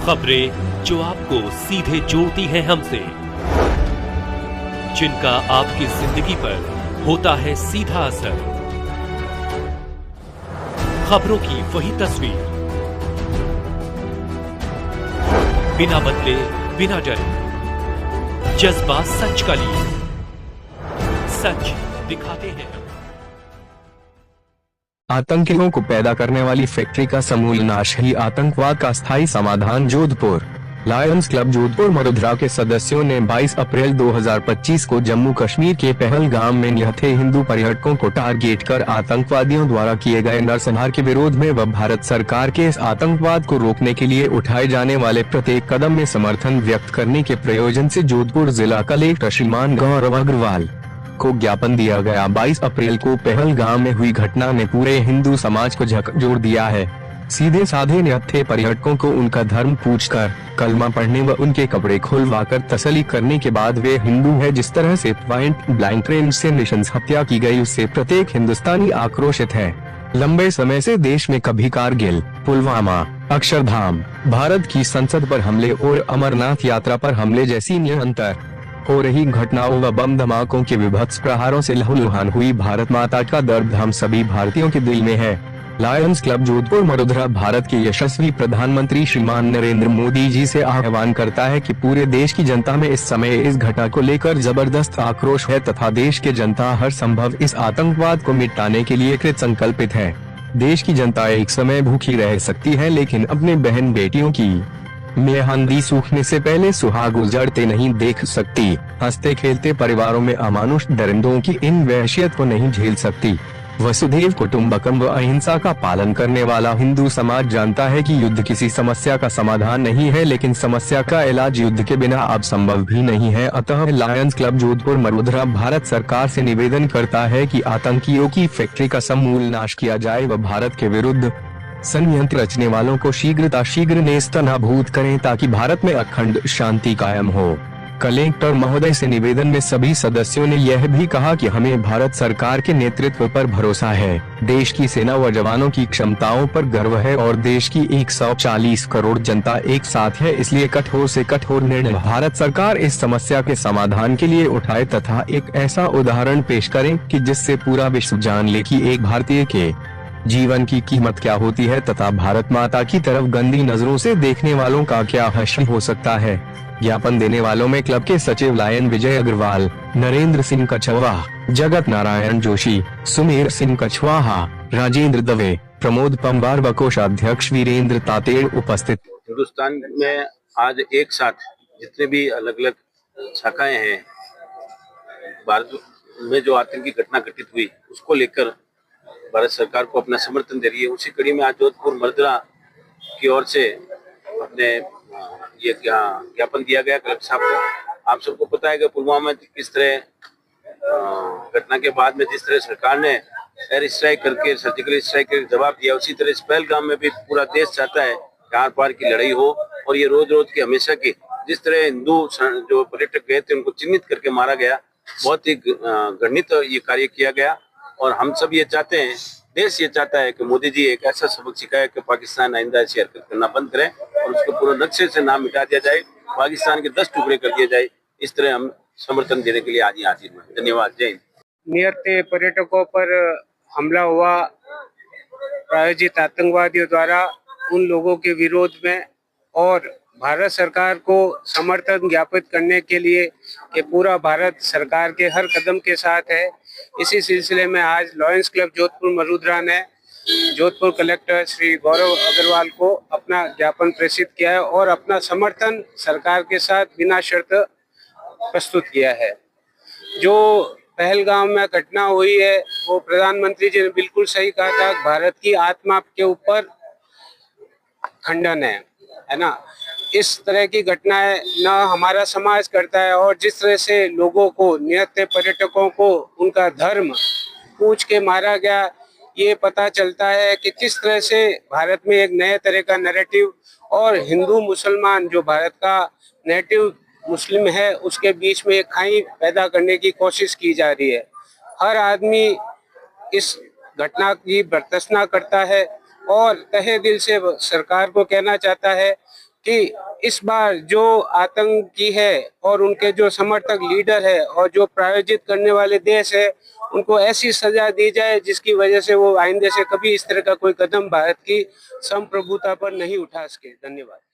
खबरें जो आपको सीधे जोड़ती हैं हमसे, जिनका आपकी जिंदगी पर होता है सीधा असर। खबरों की वही तस्वीर, बिना बदले बिना डरे, जज्बा सच का लिए, सच दिखाते हैं। आतंकियों को पैदा करने वाली फैक्ट्री का समूल नाश ही आतंकवाद का स्थायी समाधान। जोधपुर लायंस क्लब जोधपुर मरुधरा के सदस्यों ने 22 अप्रैल 2025 को जम्मू कश्मीर के पहलगाम में निहत्थे हिंदू पर्यटकों को टारगेट कर आतंकवादियों द्वारा किए गए नरसंहार के विरोध में व भारत सरकार के इस आतंकवाद को रोकने के लिए उठाए जाने वाले प्रत्येक कदम में समर्थन व्यक्त करने के प्रयोजन से जोधपुर जिला कलेक्टर श्रीमान गौरव अग्रवाल को ज्ञापन दिया गया। 22 अप्रैल को पहलगाम में हुई घटना ने पूरे हिंदू समाज को झकझोर दिया है। सीधे साधे निहत्थे पर्यटकों को उनका धर्म पूछकर कलमा पढ़ने व उनके कपड़े खुलवाकर तसल्ली करने के बाद वे हिंदू है, जिस तरह से पॉइंट ब्लैंक रेंज से नृशंस हत्या की गई, उससे प्रत्येक हिंदुस्तानी आक्रोशित है। लंबे समय से देश में कभी कारगिल, पुलवामा, अक्षरधाम, भारत की संसद पर हमले और अमरनाथ यात्रा पर हमले जैसी निरंतर हो रही घटनाओं व बम धमाकों के विभत्स प्रहारों से लहूलुहान हुई भारत माता का दर्द हम सभी भारतीयों के दिल में है। लायंस क्लब जोधपुर मरुधरा भारत के यशस्वी प्रधानमंत्री श्रीमान नरेंद्र मोदी जी से आह्वान करता है कि पूरे देश की जनता में इस समय इस घटना को लेकर जबरदस्त आक्रोश है तथा देश के जनता हर संभव इस आतंकवाद को मिटाने के लिए कृत संकल्पित है। देश की जनता एक समय भूखी रह सकती है, लेकिन अपने बहन बेटियों की मेहंदी सूखने से पहले सुहाग उजड़ते नहीं देख सकती। हंसते खेलते परिवारों में अमानुष दरिंदों की इन वहशियत को नहीं झेल सकती। वसुधैव कुटुंबकम व अहिंसा का पालन करने वाला हिंदू समाज जानता है कि युद्ध किसी समस्या का समाधान नहीं है, लेकिन समस्या का इलाज युद्ध के बिना अब संभव भी नहीं है। अतः लायंस क्लब जोधपुर मरुधरा भारत सरकार से निवेदन करता है कि आतंकियों की फैक्ट्री का समूल नाश किया जाए व भारत के विरुद्ध षड्यंत्र रचने वालों को शीघ्र नेस्तनाबूद करें, ताकि भारत में अखंड शांति कायम हो। कलेक्टर महोदय से निवेदन में सभी सदस्यों ने यह भी कहा कि हमें भारत सरकार के नेतृत्व पर भरोसा है। देश की सेना व जवानों की क्षमताओं पर गर्व है और देश की 140 करोड़ जनता एक साथ है, इसलिए कठोर से कठोर निर्णय भारत सरकार इस समस्या के समाधान के लिए उठाए तथा एक ऐसा उदाहरण पेश करें कि जिससे पूरा विश्व जान ले कि एक भारतीय के जीवन की कीमत क्या होती है तथा भारत माता की तरफ गंदी नजरों से देखने वालों का क्या हश्र हो सकता है। ज्ञापन देने वालों में क्लब के सचिव लायन विजय अग्रवाल, नरेंद्र सिंह कछवाहा, जगत नारायण जोशी, सुमेर सिंह कछवाहा, राजेंद्र दवे, प्रमोद पंवार व कोषाध्यक्ष वीरेंद्र तातेड़ उपस्थित। हिंदुस्तान में आज एक साथ जितने भी अलग अलग शाखाएं हैं, भारत में जो आतंकी घटना घटित हुई उसको लेकर भारत सरकार को अपना समर्थन दे रही है। उसी कड़ी में आज जोधपुर मरुधरा की ओर से अपने ये ज्ञापन दिया गया कलेक्टर साहब को। आप सबको पता है कि पुलवामा में किस तरह घटना के बाद में जिस तरह सरकार ने एयर स्ट्राइक करके सर्जिकल स्ट्राइक करके जवाब दिया, उसी तरह इस पहलगाम में भी पूरा देश चाहता है कि आर पार की लड़ाई हो और ये रोज रोज की हमेशा की जिस तरह हिंदू जो पर्यटक गए थे उनको चिन्हित करके मारा गया, बहुत ही घृणित ये कार्य किया गया। और हम सब ये चाहते हैं, देश ये चाहता है कि मोदी जी एक ऐसा सबक सिखाए कि पाकिस्तान आइंदा ऐसी हरकत करना बंद करे और उसको पूरे नक्शे से नाम मिटा दिया जाए, पाकिस्तान के 10 टुकड़े कर दिए जाए। इस तरह हम समर्थन देने के लिए आज ही हाजिर हुए। धन्यवाद। जय हिंद। निहत्थे पर्यटकों पर हमला हुआ प्रायोजित आतंकवादियों द्वारा, उन लोगों के विरोध में और भारत सरकार को समर्थन ज्ञापित करने के लिए कि पूरा भारत सरकार के हर कदम के साथ है। इसी सिलसिले में आज लायंस क्लब जोधपुर मरुधरा ने जोधपुर कलेक्टर श्री गौरव अग्रवाल को अपना ज्ञापन प्रेषित किया है और अपना समर्थन सरकार के साथ बिना शर्त प्रस्तुत किया है। जो पहलगाम में घटना हुई है वो प्रधानमंत्री जी ने बिल्कुल सही कहा था, भारत की आत्मा के ऊपर खंडन है ना। इस तरह की घटनाएं ना हमारा समाज करता है और जिस तरह से लोगों को, निहत्थे पर्यटकों को उनका धर्म पूछ के मारा गया, ये पता चलता है कि किस तरह से भारत में एक नए तरह का नैरेटिव और हिंदू मुसलमान जो भारत का नेटिव मुस्लिम है उसके बीच में एक खाई पैदा करने की कोशिश की जा रही है। हर आदमी इस घटना की भर्त्सना करता है और तहे दिल से सरकार को कहना चाहता है कि इस बार जो आतंकी है और उनके जो समर्थक लीडर है और जो प्रायोजित करने वाले देश है, उनको ऐसी सजा दी जाए जिसकी वजह से वो आइंदे से कभी इस तरह का कोई कदम भारत की संप्रभुता पर नहीं उठा सके। धन्यवाद।